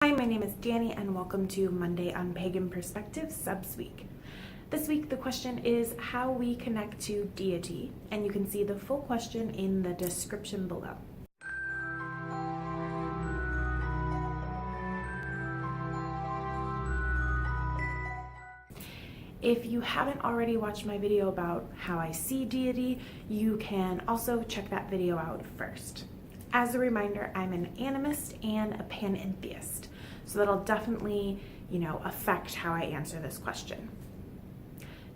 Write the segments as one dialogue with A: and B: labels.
A: Hi, my name is Danny and welcome to Monday on Pagan Perspective Subs Week. This week the question is how we connect to deity, and you can see the full question in the description below. If you haven't already watched my video about how I see deity, you can also check that video out first. As a reminder, I'm an animist and a panenthist, so that'll definitely, affect how I answer this question.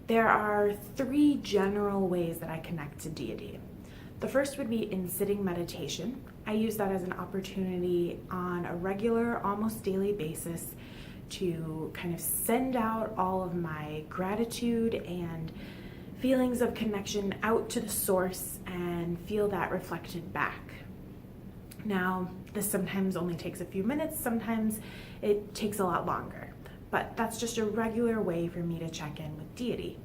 A: There are three general ways that I connect to deity. The first would be in sitting meditation. I use that as an opportunity on a regular, almost daily basis to kind of send out all of my gratitude and feelings of connection out to the source and feel that reflected back. Now, this sometimes only takes a few minutes, sometimes it takes a lot longer, but that's just a regular way for me to check in with deity.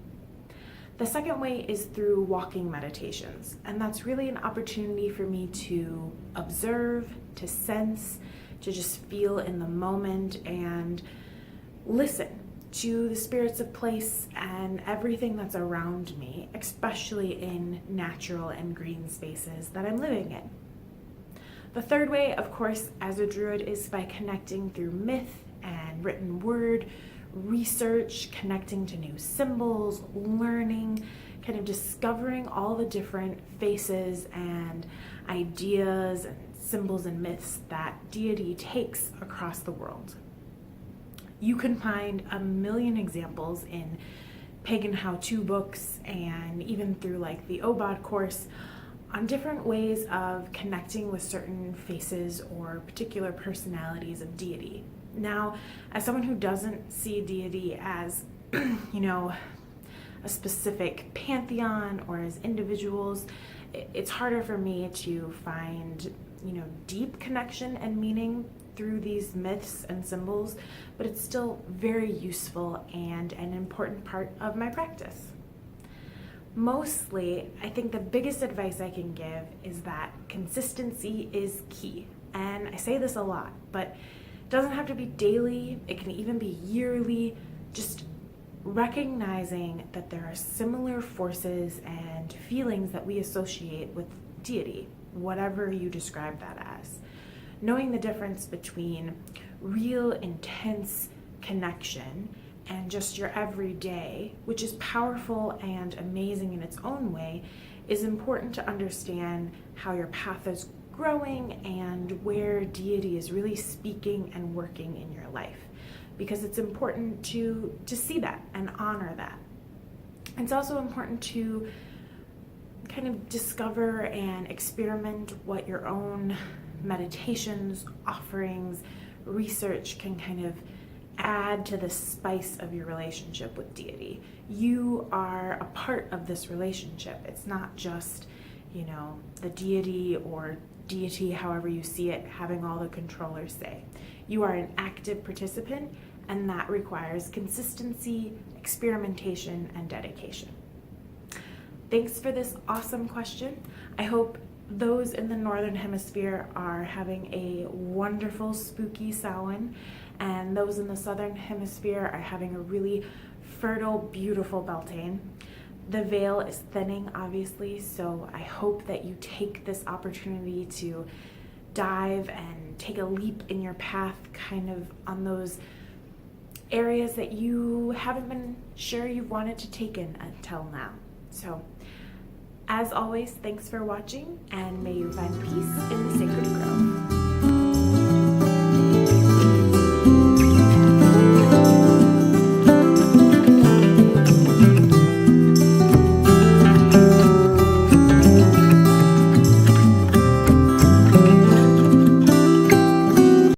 A: The second way is through walking meditations, and that's really an opportunity for me to observe, to sense, to just feel in the moment and listen to the spirits of place and everything that's around me, especially in natural and green spaces that I'm living in. The third way, of course, as a Druid, is by connecting through myth and written word, research, connecting to new symbols, learning, kind of discovering all the different faces and ideas and symbols and myths that deity takes across the world. You can find a million examples in pagan how-to books and even through like the Obad course on different ways of connecting with certain faces or particular personalities of deity. Now, as someone who doesn't see deity as, a specific pantheon or as individuals, it's harder for me to find, deep connection and meaning through these myths and symbols, but it's still very useful and an important part of my practice. Mostly, I think the biggest advice I can give is that consistency is key. And I say this a lot, but it doesn't have to be daily, it can even be yearly, just recognizing that there are similar forces and feelings that we associate with deity, whatever you describe that as. Knowing the difference between real, intense connection and just your everyday, which is powerful and amazing in its own way, is important to understand how your path is growing and where deity is really speaking and working in your life, because it's important to see that and honor that. It's also important to kind of discover and experiment what your own meditations, offerings, research can kind of add to the spice of your relationship with deity. You are a part of this relationship. It's not just, the deity or deity, however you see it, having all the controllers say. You are an active participant, and that requires consistency, experimentation, and dedication. Thanks for this awesome question. I hope those in the Northern Hemisphere are having a wonderful spooky Samhain, and those in the Southern Hemisphere are having a really fertile, beautiful Beltane. The veil is thinning, obviously, so I hope that you take this opportunity to dive and take a leap in your path, kind of on those areas that you haven't been sure you've wanted to take in until now. So, as always, thanks for watching, and may you find peace in the sacred grove.